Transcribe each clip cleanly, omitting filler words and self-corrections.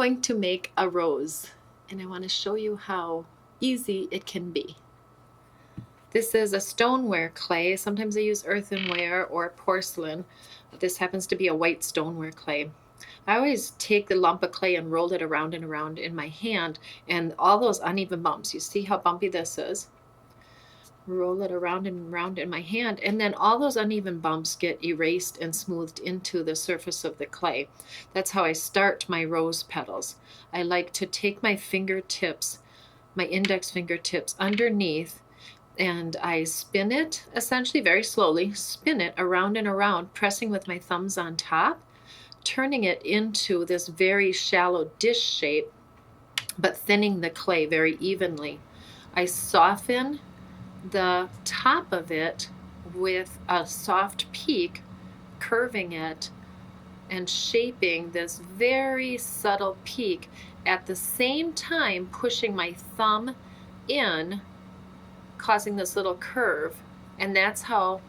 going to make a rose, and I want to show you how easy it can be. This is a stoneware clay. Sometimes I use earthenware or porcelain. This happens to be a white stoneware clay. I always take the lump of clay and roll it around and around in my hand, and all those uneven bumps, you see how bumpy this is? Roll it around and around in my hand, and then all those uneven bumps get erased and smoothed into the surface of the clay. That's how I start my rose petals. I like to take my fingertips, my index fingertips underneath, and I spin it essentially very slowly, spin it around and around, pressing with my thumbs on top, turning it into this very shallow dish shape, but thinning the clay very evenly. I soften the top of it with a soft peak, curving it and shaping this very subtle peak, at the same time pushing my thumb in, causing this little curve, and that's how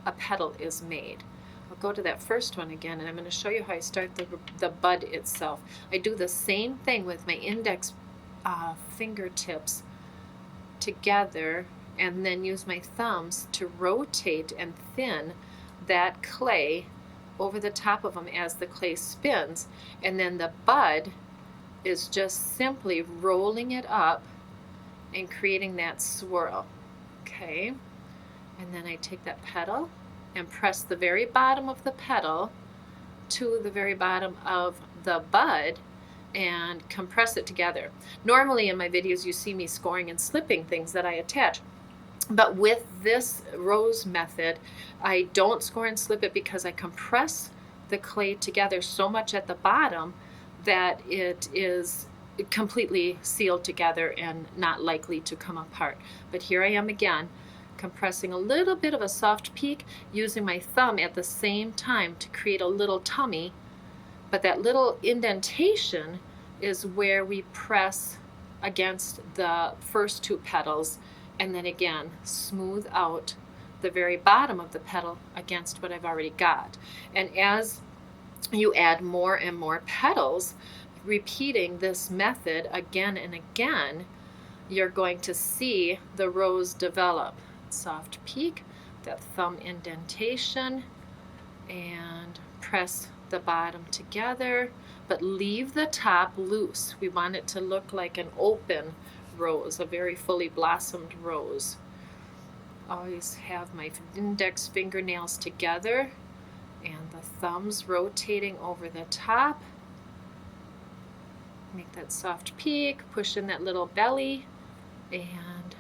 a petal is made. I'll go to that first one again, and I'm going to show you how I start the bud itself. I do the same thing with my index fingertips together, and then use my thumbs to rotate and thin that clay over the top of them as the clay spins. And then the bud is just simply rolling it up and creating that swirl. Okay, and then I take that petal and press the very bottom of the petal to the very bottom of the bud and compress it together. Normally in my videos you see me scoring and slipping things that I attach. But with this rose method, I don't score and slip it because I compress the clay together so much at the bottom that it is completely sealed together and not likely to come apart. But here I am again, compressing a little bit of a soft peak, using my thumb at the same time to create a little tummy. But that little indentation is where we press against the first two petals, and then again smooth out the very bottom of the petal against what I've already got. And as you add more and more petals, repeating this method again and again, you're going to see the rose develop. Soft peak, that thumb indentation, and press the bottom together, but leave the top loose. We want it to look like an open rose, a very fully blossomed rose. Always have my index fingernails together and the thumbs rotating over the top. Make that soft peak, push in that little belly, and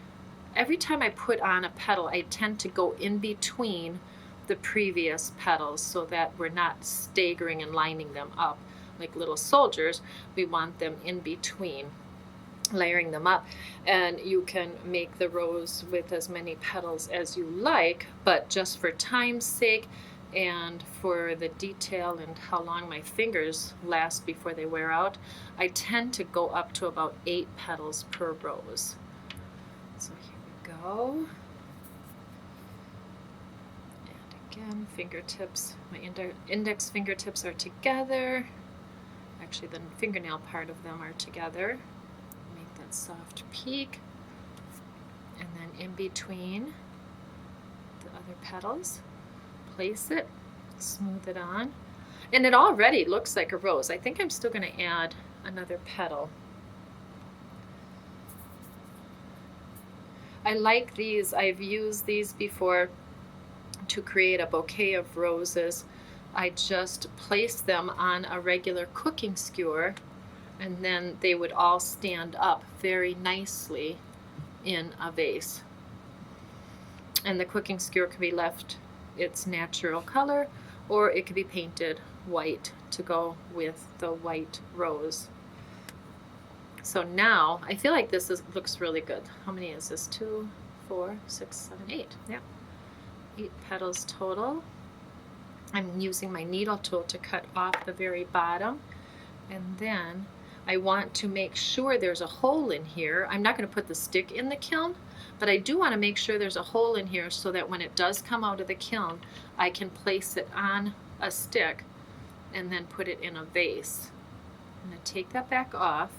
every time I put on a petal, I tend to go in between the previous petals so that we're not staggering and lining them up like little soldiers. We want them in between, layering them up. And you can make the rose with as many petals as you like, but just for time's sake and for the detail and how long my fingers last before they wear out, I tend to go up to about 8 petals per rose. So here we go. And again, fingertips, my index fingertips are together. Actually, the fingernail part of them are together. Make that soft peak. And then in between the other petals, place it, smooth it on. And it already looks like a rose. I think I'm still going to add another petal. I like these. I've used these before to create a bouquet of roses. I just placed them on a regular cooking skewer, and then they would all stand up very nicely in a vase. And the cooking skewer can be left its natural color, or it could be painted white to go with the white rose. So now I feel like this looks really good. How many is this? 2, 4, 6, 7, 8. Yeah, 8 petals total. I'm using my needle tool to cut off the very bottom, and then I want to make sure there's a hole in here. I'm not going to put the stick in the kiln, but I do want to make sure there's a hole in here so that when it does come out of the kiln, I can place it on a stick and then put it in a vase. I'm going to take that back off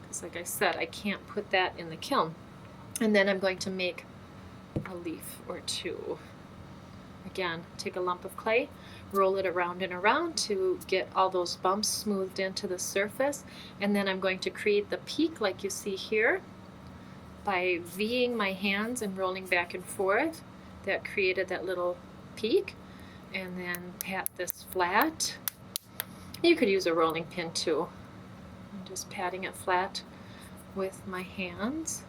because, like I said, I can't put that in the kiln. And then I'm going to make a leaf or two. Again, take a lump of clay, roll it around and around to get all those bumps smoothed into the surface, and then I'm going to create the peak like you see here by V'ing my hands and rolling back and forth. That created that little peak. And then pat this flat. You could use a rolling pin too. I'm just patting it flat with my hands.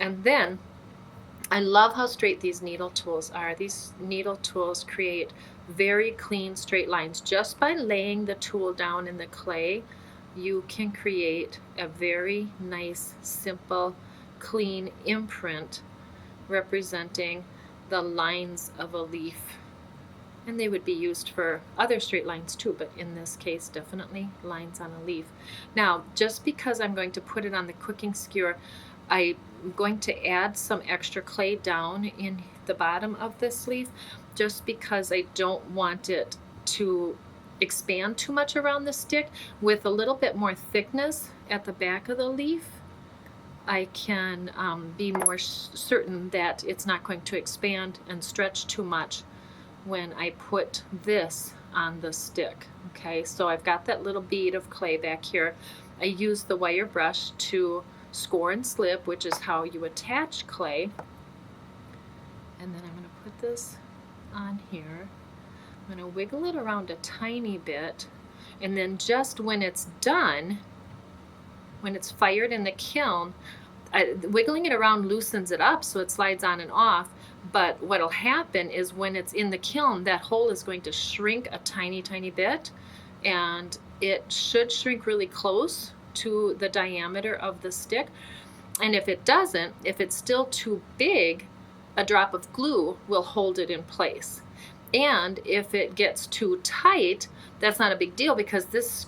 And then I love how straight these needle tools are. These needle tools create very clean straight lines. Just by laying the tool down in the clay, you can create a very nice, simple, clean imprint representing the lines of a leaf. And they would be used for other straight lines too, but in this case, definitely lines on a leaf. Now, just because I'm going to put it on the cooking skewer, I'm going to add some extra clay down in the bottom of this leaf, just because I don't want it to expand too much around the stick. With a little bit more thickness at the back of the leaf, I can be more certain that it's not going to expand and stretch too much when I put this on the stick. Okay, so I've got that little bead of clay back here. I use the wire brush to score and slip, which is how you attach clay. And then I'm going to put this on here. I'm going to wiggle it around a tiny bit, and then just when it's done, when it's fired in the kiln, wiggling it around loosens it up so it slides on and off. But what'll happen is when it's in the kiln, that hole is going to shrink a tiny, tiny bit, and it should shrink really close to the diameter of the stick. And if it doesn't, if it's still too big, a drop of glue will hold it in place. And if it gets too tight, that's not a big deal, because this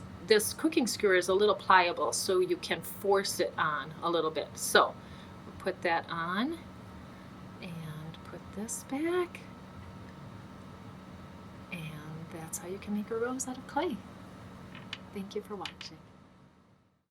cooking skewer is a little pliable, so you can force it on a little bit. So we'll put that on and put this back, and that's how you can make a rose out of clay. Thank you for watching.